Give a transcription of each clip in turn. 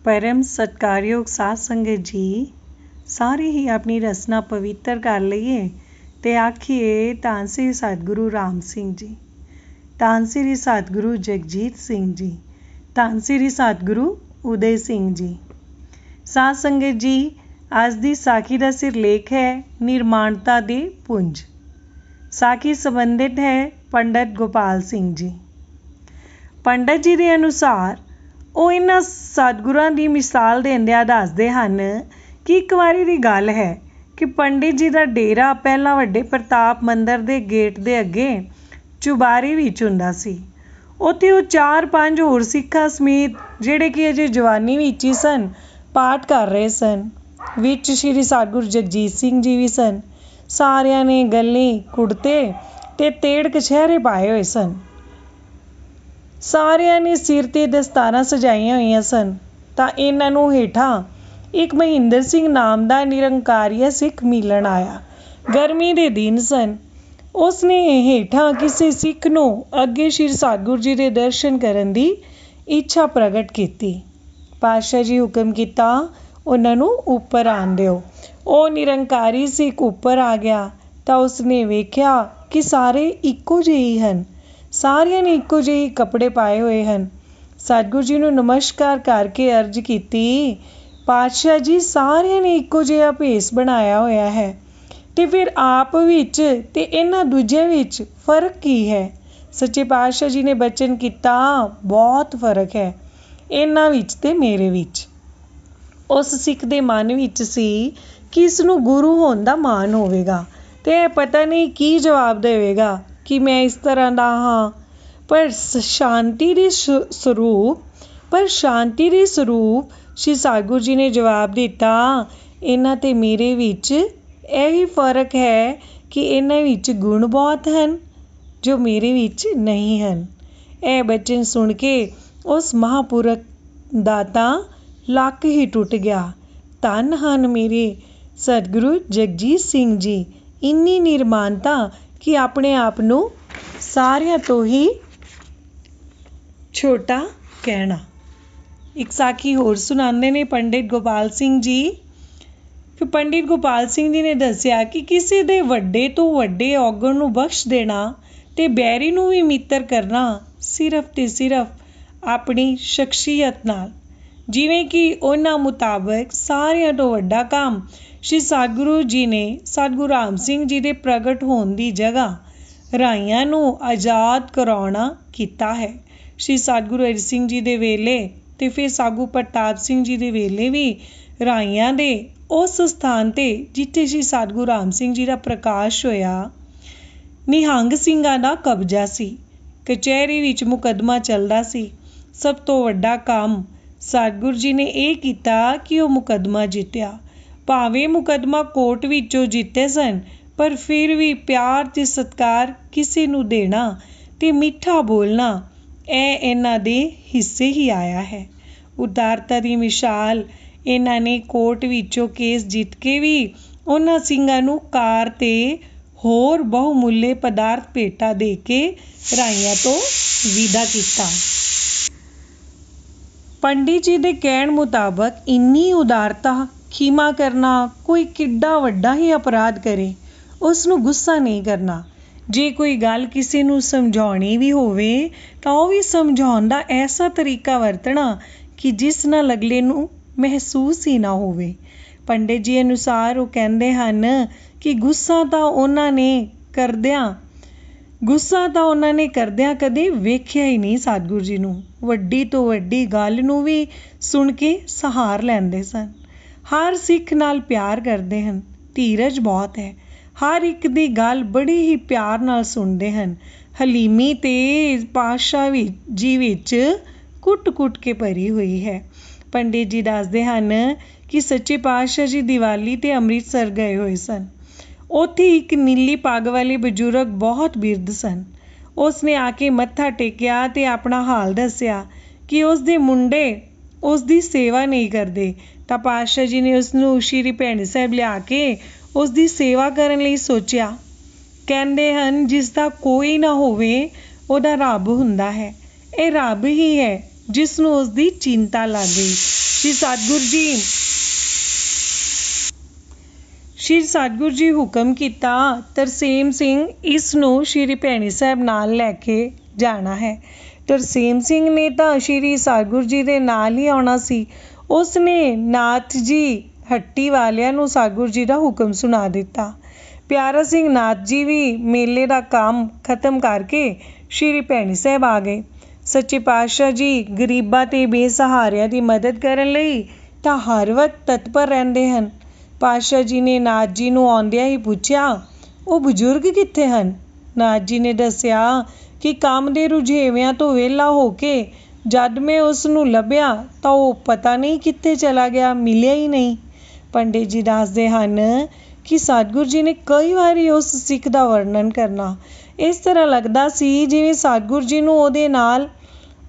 परम सत्कारयोग साध संगत जी, ਸਾਰੇ ਹੀ ਆਪਣੀ ਰਸਨਾ ਪਵਿੱਤਰ ਕਰ ਲਈਏ ਤੇ ਆਖੀਏ ਧੰਨ ਸ੍ਰੀ ਸਤਿਗੁਰੂ ਰਾਮ ਸਿੰਘ ਜੀ, ਧੰਨ ਸ੍ਰੀ ਸਤਿਗੁਰੂ ਜਗਜੀਤ ਸਿੰਘ ਜੀ, ਧੰਨ ਸ੍ਰੀ ਸਤਿਗੁਰੂ ਉਦੈ ਸਿੰਘ ਜੀ। ਸਾਧ ਸੰਗਤ ਜੀ, ਅੱਜ ਦੀ ਸਾਖੀ ਦਾ ਸਿਰਲੇਖ ਹੈ ਨਿਰਮਾਣਤਾ ਦੇ ਪੁੰਜ। ਸਾਖੀ ਸੰਬੰਧਿਤ ਹੈ ਪੰਡਤ ਗੋਪਾਲ ਸਿੰਘ ਜੀ। ਪੰਡਤ ਜੀ ਦੇ ਅਨੁਸਾਰ ਉਹ ਇਹਨਾਂ ਸਤਿਗੁਰਾਂ ਦੀ ਮਿਸਾਲ ਦਿੰਦਿਆਂ ਦੱਸਦੇ ਹਨ ਕਿ ਇੱਕ ਵਾਰੀ ਦੀ ਗੱਲ ਹੈ ਕਿ ਪੰਡਿਤ ਜੀ ਦਾ ਡੇਰਾ ਪਹਿਲਾਂ ਵੱਡੇ ਪ੍ਰਤਾਪ ਮੰਦਰ ਦੇ ਗੇਟ ਦੇ ਅੱਗੇ ਚੁਬਾਰੇ ਵਿੱਚ ਹੁੰਦਾ ਸੀ। ਉੱਥੇ ਉਹ 4-5 ਹੋਰ ਸਿੱਖਾਂ ਸਮੇਤ, ਜਿਹੜੇ ਕਿ ਅਜੇ ਜਵਾਨੀ ਵਿੱਚ ਹੀ ਸਨ, ਪਾਠ ਕਰ ਰਹੇ ਸਨ। ਵਿੱਚ ਸ਼੍ਰੀ ਸਤਿਗੁਰੂ ਜਗਜੀਤ ਸਿੰਘ ਜੀ ਵੀ ਸਨ। ਸਾਰਿਆਂ ਨੇ ਗੱਲੇ, ਕੁੜਤੇ ਤੇ ਤੇੜ ਕਛਹਿਰੇ ਪਾਏ ਹੋਏ ਸਨ। ਸਾਰਿਆਂ ਨੇ ਸਿਰ 'ਤੇ ਦਸਤਾਰਾਂ ਸਜਾਈਆਂ ਹੋਈਆਂ ਸਨ। ਤਾਂ ਇਹਨਾਂ ਨੂੰ ਹੇਠਾਂ ਇੱਕ ਮਹਿੰਦਰ ਸਿੰਘ ਨਾਮ ਦਾ ਨਿਰੰਕਾਰੀਆ ਸਿੱਖ ਮਿਲਣ ਆਇਆ। ਗਰਮੀ ਦੇ ਦਿਨ ਸਨ। ਉਸ ਨੇ ਹੇਠਾਂ ਕਿਸੇ ਸਿੱਖ ਨੂੰ ਅੱਗੇ ਸ਼੍ਰੀ ਸਤਿਗੁਰੂ ਜੀ ਦੇ ਦਰਸ਼ਨ ਕਰਨ ਦੀ ਇੱਛਾ ਪ੍ਰਗਟ ਕੀਤੀ। ਪਾਤਸ਼ਾਹ ਜੀ ਹੁਕਮ ਕੀਤਾ, ਉਹਨਾਂ ਨੂੰ ਉੱਪਰ ਆਉਣ ਦਿਓ। ਉਹ ਨਿਰੰਕਾਰੀ ਸਿੱਖ ਉੱਪਰ ਆ ਗਿਆ ਤਾਂ ਉਸਨੇ ਵੇਖਿਆ ਕਿ ਸਾਰੇ ਇੱਕੋ ਜਿਹੇ ਹੀ ਹਨ। ਸਾਰਿਆਂ ਨੇ ਇੱਕੋ ਜਿਹੇ ਕੱਪੜੇ ਪਾਏ ਹੋਏ ਹਨ। ਸਤਿਗੁਰੂ ਜੀ ਨੂੰ ਨਮਸਕਾਰ ਕਰਕੇ ਅਰਜ਼ ਕੀਤੀ, ਪਾਤਸ਼ਾਹ ਜੀ, ਸਾਰਿਆਂ ਨੇ ਇੱਕੋ ਜਿਹਾ ਭੇਸ ਬਣਾਇਆ ਹੋਇਆ ਹੈ ਤੇ ਫਿਰ ਆਪ ਵਿੱਚ ਤੇ ਇਹਨਾਂ ਦੂਜਿਆਂ ਵਿੱਚ ਫਰਕ ਕੀ ਹੈ? ਸੱਚੇ ਪਾਤਸ਼ਾਹ ਜੀ ਨੇ ਬਚਨ ਕੀਤਾ, ਬਹੁਤ ਫਰਕ ਹੈ ਇਹਨਾਂ ਵਿੱਚ ਤੇ ਮੇਰੇ ਵਿੱਚ। ਉਸ ਸਿੱਖ ਦੇ ਮਨ ਵਿੱਚ ਸੀ ਕਿ ਇਸ ਨੂੰ ਗੁਰੂ ਹੋਣ ਦਾ ਮਾਣ ਹੋਵੇਗਾ ਤੇ ਇਹ ਪਤਾ ਨਹੀਂ ਕੀ ਜਵਾਬ ਦੇਵੇਗਾ ਕਿ ਮੈਂ ਇਸ ਤਰ੍ਹਾਂ ਦਾ ਹਾਂ। ਪਰ ਸ਼ਾਂਤੀ ਦੇ ਸਰੂਪ ਸ਼੍ਰੀ ਸਤਿਗੁਰੂ ਜੀ ਨੇ ਜਵਾਬ ਦਿੱਤਾ, ਇਹਨਾਂ ਤੇ ਮੇਰੇ ਵਿੱਚ ਇਹੀ ਫਰਕ ਹੈ ਕਿ ਇਹਨਾਂ ਵਿੱਚ ਗੁਣ ਬਹੁਤ ਹਨ ਜੋ ਮੇਰੇ ਵਿੱਚ ਨਹੀਂ ਹਨ। ਇਹ ਬਚਨ ਸੁਣ ਕੇ ਉਸ ਮਹਾਂਪੁਰਖ ਦਾ ਤਾਂ ਲੱਕ ਹੀ ਟੁੱਟ ਗਿਆ। ਧੰਨ ਹਨ ਮੇਰੇ ਸਤਿਗੁਰੂ ਜਗਜੀਤ ਸਿੰਘ ਜੀ, ਇੰਨੀ ਨਿਰਮਾਨਤਾ ਕਿ ਆਪਣੇ ਆਪ ਨੂੰ ਸਾਰਿਆਂ ਤੋਂ ਹੀ ਛੋਟਾ ਕਹਿਣਾ। ਇੱਕ ਸਾਖੀ ਹੋਰ ਸੁਣਾਉਂਦੇ ਨੇ ਪੰਡਿਤ ਗੋਪਾਲ ਸਿੰਘ ਜੀ। ਪੰਡਿਤ ਗੋਪਾਲ ਸਿੰਘ ਜੀ ਨੇ ਦੱਸਿਆ ਕਿ ਕਿਸੇ ਦੇ ਵੱਡੇ ਤੋਂ ਵੱਡੇ ਔਗਣ ਨੂੰ ਬਖਸ਼ ਦੇਣਾ ਤੇ ਬੈਰੀ ਨੂੰ ਵੀ ਮਿੱਤਰ ਕਰਨਾ ਸਿਰਫ ਤੇ ਸਿਰਫ ਆਪਣੀ ਸ਼ਖਸੀਅਤ ਨਾਲ। ਜਿਵੇਂ ਕਿ ਉਹਨਾਂ ਮੁਤਾਬਕ ਸਾਰਿਆਂ ਤੋਂ ਵੱਡਾ ਕੰਮ ਸ਼੍ਰੀ ਸਤਿਗੁਰੂ ਜੀ ਨੇ ਸਤਿਗੁਰੂ ਰਾਮ ਸਿੰਘ ਜੀ ਦੇ ਪ੍ਰਗਟ ਹੋਣ ਦੀ ਜਗ੍ਹਾ ਰਾਈਆਂ ਨੂੰ ਆਜ਼ਾਦ ਕਰਾਉਣਾ ਕੀਤਾ ਹੈ। ਸ਼੍ਰੀ ਸਤਿਗੁਰੂ ਹਰੀ ਸਿੰਘ ਜੀ ਦੇ ਵੇਲੇ ਤੇ ਫਿਰ ਸਾਧੂ ਪ੍ਰਤਾਪ ਸਿੰਘ ਜੀ ਦੇ ਵੇਲੇ ਵੀ ਰਾਈਆਂ ਦੇ ਉਸ ਸਥਾਨ 'ਤੇ ਜਿੱਥੇ ਸ਼੍ਰੀ ਸਤਿਗੁਰੂ ਰਾਮ ਸਿੰਘ ਜੀ ਦਾ ਪ੍ਰਕਾਸ਼ ਹੋਇਆ, ਨਿਹੰਗ ਸਿੰਘਾਂ ਦਾ ਕਬਜ਼ਾ ਸੀ। ਕਚਹਿਰੀ ਵਿੱਚ ਮੁਕੱਦਮਾ ਚੱਲਦਾ ਸੀ। ਸਭ ਤੋਂ ਵੱਡਾ ਕੰਮ ਸਤਿਗੁਰੂ ਜੀ ਨੇ ਇਹ ਕੀਤਾ ਕਿ ਉਹ ਮੁਕੱਦਮਾ ਜਿੱਤਿਆ। ਭਾਵੇਂ ਮੁਕੱਦਮਾ ਕੋਰਟ ਵਿੱਚੋਂ ਜਿੱਤੇ ਸਨ, ਪਰ ਫਿਰ ਵੀ ਪਿਆਰ ਤੇ ਸਤਿਕਾਰ ਕਿਸੇ ਨੂੰ ਦੇਣਾ ਤੇ ਮਿੱਠਾ ਬੋਲਣਾ, ਇਹ ਇਹਨਾਂ ਦੇ ਹਿੱਸੇ ਹੀ ਆਇਆ ਹੈ। ਉਦਾਰਤਾ ਦੀ ਮਿਸਾਲ ਇਹਨਾਂ ਨੇ ਕੋਰਟ ਵਿੱਚੋਂ ਕੇਸ ਜਿੱਤ ਕੇ ਵੀ ਉਹਨਾਂ ਸਿੰਘਾਂ ਨੂੰ ਕਾਰ ਤੇ ਹੋਰ ਬਹੁਮੁੱਲੇ ਪਦਾਰਥ ਭੇਟਾ ਦੇ ਕੇ ਰਾਈਆਂ ਤੋਂ ਵਿਦਾ ਕੀਤਾ। ਪੰਡਿਤ ਜੀ ਦੇ ਕਹਿਣ ਮੁਤਾਬਕ ਇੰਨੀ ਉਦਾਰਤਾ, ਖਿਮਾ ਕਰਨਾ, ਕੋਈ ਕਿੱਡਾ ਵੱਡਾ ਹੀ ਅਪਰਾਧ ਕਰੇ ਉਸ ਨੂੰ ਗੁੱਸਾ ਨਹੀਂ ਕਰਨਾ। ਜੇ ਕੋਈ ਗੱਲ ਕਿਸੇ ਨੂੰ ਸਮਝਾਉਣੀ ਵੀ ਹੋਵੇ ਤਾਂ ਉਹ ਵੀ ਸਮਝਾਉਣ ਦਾ ਐਸਾ ਤਰੀਕਾ ਵਰਤਣਾ ਕਿ ਜਿਸ ਨਾਲ ਅਗਲੇ ਨੂੰ ਮਹਿਸੂਸ ਹੀ ਨਾ ਹੋਵੇ। ਪੰਡਿਤ ਜੀ ਅਨੁਸਾਰ ਉਹ ਕਹਿੰਦੇ ਹਨ ਕਿ ਗੁੱਸਾ ਤਾਂ ਉਹਨਾਂ ਨੇ ਕਰਦਿਆਂ ਕਦੇ ਵੇਖਿਆ ਹੀ ਨਹੀਂ ਸਤਿਗੁਰੂ ਜੀ ਨੂੰ। ਵੱਡੀ ਤੋਂ ਵੱਡੀ ਗੱਲ ਨੂੰ ਵੀ ਸੁਣ ਕੇ ਸਹਾਰ ਲੈਂਦੇ ਸਨ। ਹਰ ਸਿੱਖ ਨਾਲ ਪਿਆਰ ਕਰਦੇ ਹਨ, ਧੀਰਜ ਬਹੁਤ ਹੈ। ਹਰ ਇੱਕ ਦੀ ਗੱਲ ਬੜੀ ਹੀ ਪਿਆਰ ਨਾਲ ਸੁਣਦੇ ਹਨ। ਹਲੀਮੀ ਤੇ ਪਾਤਸ਼ਾਹ ਜੀ ਵਿੱਚ ਕੁੱਟ-ਕੁੱਟ ਕੇ ਭਰੀ ਹੋਈ ਹੈ। ਪੰਡਿਤ ਜੀ ਦੱਸਦੇ ਹਨ ਕਿ ਸੱਚੇ ਪਾਤਸ਼ਾਹ ਜੀ ਦੀਵਾਲੀ ਤੇ ਅੰਮ੍ਰਿਤਸਰ ਗਏ ਹੋਏ ਸਨ। ਉੱਥੇ ਇੱਕ ਨੀਲੀ ਪੱਗ ਵਾਲੇ ਬਜ਼ੁਰਗ ਬਹੁਤ ਬਿਰਧ ਸਨ। ਉਸ ਨੇ ਆ ਕੇ ਮੱਥਾ ਟੇਕਿਆ ਤੇ ਆਪਣਾ ਹਾਲ ਦੱਸਿਆ ਕਿ ਉਸ ਦੇ ਮੁੰਡੇ ਉਸ ਦੀ ਸੇਵਾ ਨਹੀਂ ਕਰਦੇ। ਤਾਂ ਪਾਤਸ਼ਾਹ ਜੀ ਨੇ ਉਸ ਨੂੰ ਸ਼੍ਰੀ ਭੈਣੀ ਸਾਹਿਬ ਲਿਆ ਕੇ ਉਸ ਦੀ ਸੇਵਾ ਕਰਨ ਲਈ ਸੋਚਿਆ। ਕਹਿੰਦੇ ਹਨ, ਜਿਸ ਦਾ ਕੋਈ ਨਾ ਹੋਵੇ ਉਹਦਾ ਰੱਬ ਹੁੰਦਾ ਹੈ। ਇਹ ਰੱਬ ਹੀ ਹੈ ਜਿਸ ਨੂੰ ਉਸ ਦੀ ਚਿੰਤਾ ਲੱਗ ਗਈ। श्री सतगुरु जी हुक्म किया, तरसेम सिंह इस नूं श्री भैणी साहब नाल लैके जाना है। तरसेम सिंह ने तो श्री सतगुरु जी दे नाल ही आउणा सी। उसने नाथ जी हट्टी वालियां नूं सतगुरु जी दा हुक्म सुना दिता। प्यारा सिंह नाथ जी भी मेले दा काम खत्म करके श्री भैणी साहब आ गए। सच्चे पातशाह जी गरीबां ते बेसहारियां दी मदद करन लई तां हर वक्त तत्पर रहिंदे हन। पातशाह जी ने नाथ जी नूं आउंदियां ही पुछया, ਉਹ ਬਜ਼ੁਰਗ ਕਿੱਥੇ ਹਨ? ਨਾਥ ਜੀ ਨੇ ਦੱਸਿਆ ਕਿ ਕੰਮ ਦੇ ਰੁਝੇਵਿਆਂ ਤੋਂ ਵਿਹਲਾ ਹੋ ਕੇ ਜਦ ਮੈਂ ਉਸ ਨੂੰ ਲੱਭਿਆ ਤਾਂ ਉਹ ਪਤਾ ਨਹੀਂ ਕਿੱਥੇ ਚਲਾ ਗਿਆ, ਮਿਲਿਆ ਹੀ ਨਹੀਂ। ਪੰਡਿਤ ਜੀ ਦੱਸਦੇ ਹਨ ਕਿ ਸਤਿਗੁਰੂ ਜੀ ਨੇ ਕਈ ਵਾਰੀ ਉਸ ਸਿੱਖ ਦਾ ਵਰਣਨ ਕਰਨਾ। ਇਸ ਤਰ੍ਹਾਂ ਲੱਗਦਾ ਸੀ ਜਿਵੇਂ ਸਤਿਗੁਰੂ ਜੀ ਨੂੰ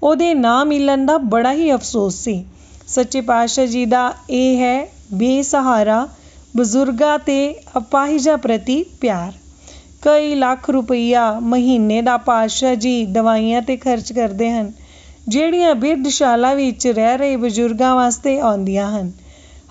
ਉਹਦੇ ਨਾ ਮਿਲਣ ਦਾ ਬੜਾ ਹੀ ਅਫਸੋਸ ਸੀ। ਸੱਚੇ ਪਾਤਸ਼ਾਹ ਜੀ ਦਾ ਇਹ ਹੈ ਬੇਸਹਾਰਾ ਬਜ਼ੁਰਗਾਂ ਤੇ ਅਪਾਹਿਜਾਂ ਪ੍ਰਤੀ ਪਿਆਰ। ਕਈ ਲੱਖ ਰੁਪਈਆ ਮਹੀਨੇ ਦਾ ਪਾਤਸ਼ਾਹ ਜੀ ਦਵਾਈਆਂ 'ਤੇ ਖਰਚ ਕਰਦੇ ਹਨ, ਜਿਹੜੀਆਂ ਬਿਰਧਸ਼ਾਲਾ ਵਿੱਚ ਰਹਿ ਰਹੇ ਬਜ਼ੁਰਗਾਂ ਵਾਸਤੇ ਆਉਂਦੀਆਂ ਹਨ।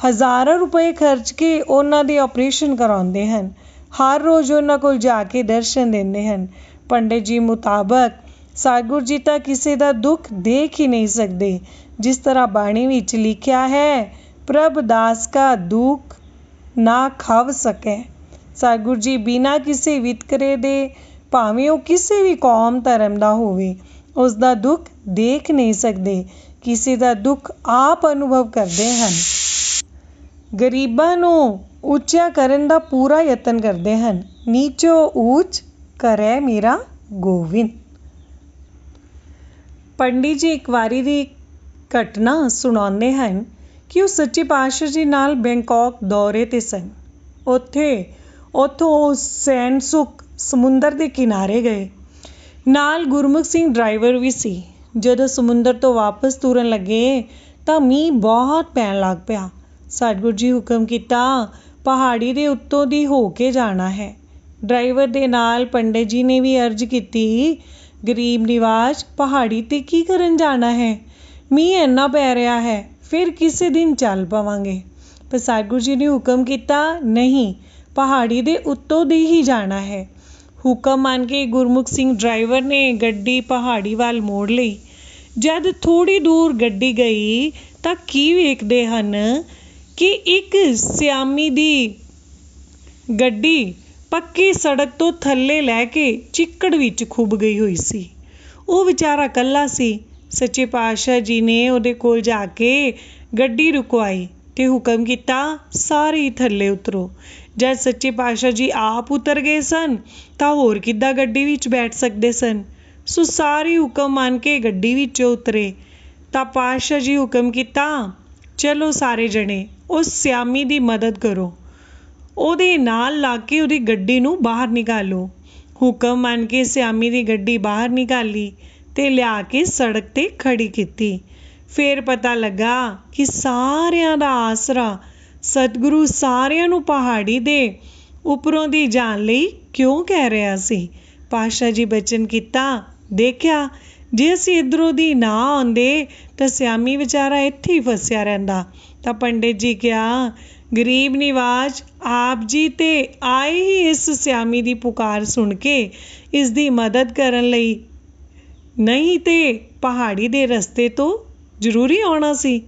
ਹਜ਼ਾਰਾਂ ਰੁਪਏ ਖਰਚ ਕੇ ਉਹਨਾਂ ਦੇ ਆਪਰੇਸ਼ਨ ਕਰਾਉਂਦੇ ਹਨ। ਹਰ ਰੋਜ਼ ਉਹਨਾਂ ਕੋਲ ਜਾ ਕੇ ਦਰਸ਼ਨ ਦਿੰਦੇ ਹਨ। ਪੰਡਿਤ ਜੀ ਮੁਤਾਬਕ ਸਤਿਗੁਰੂ ਜੀ ਤਾਂ ਕਿਸੇ ਦਾ ਦੁੱਖ ਦੇਖ ਹੀ ਨਹੀਂ ਸਕਦੇ। ਜਿਸ ਤਰ੍ਹਾਂ ਬਾਣੀ ਵਿੱਚ ਲਿਖਿਆ ਹੈ, ਪ੍ਰਭ ਦਾਸ ਕਾ ਦੁੱਖ ਨਾ ਖਵ ਸਕੈ। ਸਤਿਗੁਰੂ ਜੀ ਬਿਨਾਂ ਕਿਸੇ ਵਿਤਕਰੇ ਦੇ, ਭਾਵੇਂ ਉਹ ਕਿਸੇ ਵੀ ਕੌਮ ਧਰਮ ਦਾ ਹੋਵੇ, ਉਸ ਦਾ ਦੁੱਖ ਦੇਖ ਨਹੀਂ ਸਕਦੇ। ਕਿਸੇ ਦਾ ਦੁੱਖ ਆਪ ਅਨੁਭਵ ਕਰਦੇ ਹਨ। ਗਰੀਬਾਂ ਨੂੰ ਉੱਚਾ ਕਰਨ ਦਾ ਪੂਰਾ ਯਤਨ ਕਰਦੇ ਹਨ। ਨੀਚੋ ਊਚ ਕਰੈ ਮੇਰਾ ਗੋਬਿੰਦ। ਪੰਡਿਤ ਜੀ ਇੱਕ ਵਾਰੀ ਦੀ ਘਟਨਾ ਸੁਣਾਉਂਦੇ ਹਨ ਕਿ ਉਹ ਸੱਚੇ ਪਾਤਸ਼ਾਹ ਜੀ ਨਾਲ ਬੈਂਕਾਕ ਦੌਰੇ 'ਤੇ ਸਨ। ਉੱਥੋਂ ਸੈਨ ਸੁਖ ਸਮੁੰਦਰ ਦੇ ਕਿਨਾਰੇ ਗਏ। ਨਾਲ ਗੁਰਮੁਖ ਸਿੰਘ ਡਰਾਈਵਰ ਵੀ ਸੀ। ਜਦੋਂ ਸਮੁੰਦਰ ਤੋਂ ਵਾਪਸ ਤੁਰਨ ਲੱਗੇ ਤਾਂ ਮੀਂਹ ਬਹੁਤ ਪੈਣ ਲੱਗ ਪਿਆ। ਸਤਿਗੁਰੂ ਜੀ ਹੁਕਮ ਕੀਤਾ, ਪਹਾੜੀ ਦੇ ਉੱਤੋਂ ਦੀ ਹੋ ਕੇ ਜਾਣਾ ਹੈ। ਡਰਾਈਵਰ ਦੇ ਨਾਲ ਪੰਡਿਤ ਜੀ ਨੇ ਵੀ ਅਰਜ਼ ਕੀਤੀ, ਗਰੀਬ ਨਿਵਾਜ ਪਹਾੜੀ 'ਤੇ ਕੀ ਕਰਨ ਜਾਣਾ ਹੈ? ਮੀਂਹ ਇੰਨਾ ਪੈ ਰਿਹਾ ਹੈ, ਫਿਰ ਕਿਸੇ ਦਿਨ ਚੱਲ ਪਵਾਂਗੇ। ਪਰ ਸਤਿਗੁਰੂ ਜੀ ਨੇ ਹੁਕਮ ਕੀਤਾ, ਨਹੀਂ, ਪਹਾੜੀ ਦੇ ਉੱਤੋਂ ਦੀ ਹੀ ਜਾਣਾ ਹੈ। ਹੁਕਮ ਮੰਨ ਕੇ ਗੁਰਮੁਖ ਸਿੰਘ ਡਰਾਈਵਰ ਨੇ ਗੱਡੀ ਪਹਾੜੀ ਵੱਲ ਮੋੜ ਲਈ। ਜਦ ਥੋੜ੍ਹੀ ਦੂਰ ਗੱਡੀ ਗਈ ਤਾਂ ਕੀ ਵੇਖਦੇ ਹਨ ਕਿ ਇੱਕ ਸਿਆਮੀ ਦੀ ਗੱਡੀ ਪੱਕੀ ਸੜਕ ਤੋਂ ਥੱਲੇ ਲੈ ਕੇ ਚਿੱਕੜ ਵਿੱਚ ਖੁੱਭ ਗਈ ਹੋਈ ਸੀ। ਉਹ ਵਿਚਾਰਾ ਇਕੱਲਾ ਸੀ। ਸੱਚੇ ਪਾਤਸ਼ਾਹ ਜੀ ਨੇ ਉਹਦੇ ਕੋਲ ਜਾ ਕੇ ਗੱਡੀ ਰੁਕਵਾਈ ਤੇ ਹੁਕਮ ਕੀਤਾ, ਸਾਰੇ ਹੀ ਥੱਲੇ ਉਤਰੋ। ਜਦ ਸੱਚੇ ਪਾਤਸ਼ਾਹ ਜੀ ਆਪ ਉਤਰ ਗਏ ਸਨ ਤਾਂ ਹੋਰ ਕਿੱਦਾਂ ਗੱਡੀ ਵਿੱਚ ਬੈਠ ਸਕਦੇ ਸਨ। ਸੋ ਸਾਰੇ ਹੁਕਮ ਮੰਨ ਕੇ ਗੱਡੀ ਵਿੱਚੋਂ ਉਤਰੇ ਤਾਂ ਪਾਤਸ਼ਾਹ ਜੀ ਹੁਕਮ ਕੀਤਾ, ਚਲੋ ਸਾਰੇ ਜਣੇ ਉਸ ਸਿਆਮੀ ਦੀ ਮਦਦ ਕਰੋ, ਉਹਦੇ ਨਾਲ ਲੱਗ ਕੇ ਉਹਦੀ ਗੱਡੀ ਨੂੰ ਬਾਹਰ ਨਿਕਾਲੋ। ਹੁਕਮ ਮੰਨ ਕੇ ਸਿਆਮੀ ਦੀ ਗੱਡੀ ਬਾਹਰ ਨਿਕਾਲੀ ਤੇ ਲਿਆ ਕੇ ਸੜਕ 'ਤੇ ਖੜੀ ਕੀਤੀ। ਫਿਰ ਪਤਾ ਲੱਗਾ ਕਿ ਸਾਰਿਆਂ ਦਾ ਆਸਰਾ ਸਤਿਗੁਰੂ ਸਾਰਿਆਂ ਨੂੰ ਪਹਾੜੀ ਦੇ ਉੱਪਰੋਂ ਦੀ ਜਾਣ ਲਈ ਕਿਉਂ ਕਹਿ ਰਿਹਾ ਸੀ। ਪਾਤਸ਼ਾਹ ਜੀ ਬਚਨ ਕੀਤਾ, ਦੇਖਿਆ ਜੇ ਅਸੀਂ ਇੱਧਰੋਂ ਦੀ ਨਾ ਆਉਂਦੇ ਤਾਂ ਸਿਆਮੀ ਵਿਚਾਰਾ ਇੱਥੇ ਹੀ ਫਸਿਆ ਰਹਿੰਦਾ। ਤਾਂ ਪੰਡਿਤ ਜੀ ਕਿਹਾ, ਗਰੀਬ ਨਿਵਾਜ ਆਪ ਜੀ ਤੇ ਆਏ ਹੀ ਇਸ ਸਿਆਮੀ ਦੀ ਪੁਕਾਰ ਸੁਣ ਕੇ ਇਸ ਦੀ ਮਦਦ ਕਰਨ ਲਈ, ਨਹੀਂ ਤੇ ਪਹਾੜੀ ਦੇ ਰਸਤੇ ਤੋਂ ਜ਼ਰੂਰੀ ਆਉਣਾ ਸੀ।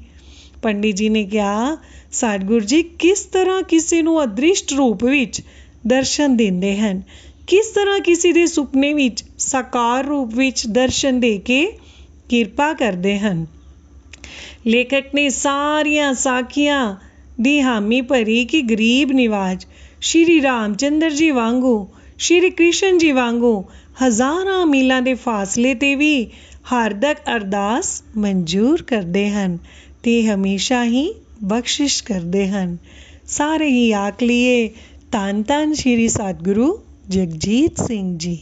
ਪੰਡਿਤ ਜੀ ਨੇ ਕਿਹਾ, ਸਤਿਗੁਰੂ ਜੀ ਕਿਸ ਤਰ੍ਹਾਂ ਕਿਸੇ ਨੂੰ ਅਦ੍ਰਿਸ਼ਟ ਰੂਪ ਵਿੱਚ ਦਰਸ਼ਨ ਦਿੰਦੇ ਹਨ, ਕਿਸ ਤਰ੍ਹਾਂ ਕਿਸੇ ਦੇ ਸੁਪਨੇ ਵਿੱਚ ਸਾਕਾਰ ਰੂਪ ਵਿੱਚ ਦਰਸ਼ਨ ਦੇ ਕੇ ਕਿਰਪਾ ਕਰਦੇ ਹਨ। ਲੇਖਕ ਨੇ ਸਾਰੀਆਂ ਸਾਖੀਆਂ ਦੀ ਹਾਮੀ ਭਰੀ ਕਿ ਗਰੀਬ ਨਿਵਾਜ ਸ਼੍ਰੀ ਰਾਮ ਚੰਦਰ ਜੀ ਵਾਂਗੂ, ਸ਼੍ਰੀ ਕ੍ਰਿਸ਼ਨ ਜੀ ਵਾਂਗੂ ਹਜ਼ਾਰਾਂ ਮੀਲਾਂ ਦੇ ਫਾਸਲੇ 'ਤੇ ਵੀ ਹਾਰਦਕ ਅਰਦਾਸ ਮਨਜ਼ੂਰ ਕਰਦੇ ਹਨ ਤੇ ਹਮੇਸ਼ਾ ਹੀ ਬਖਸ਼ਿਸ਼ ਕਰਦੇ ਹਨ। ਸਾਰੇ ਹੀ ਆਖ ਲਈਏ, ਧੰਨ ਧੰਨ ਸ਼੍ਰੀ ਸਤਿਗੁਰੂ ਜਗਜੀਤ ਸਿੰਘ ਜੀ।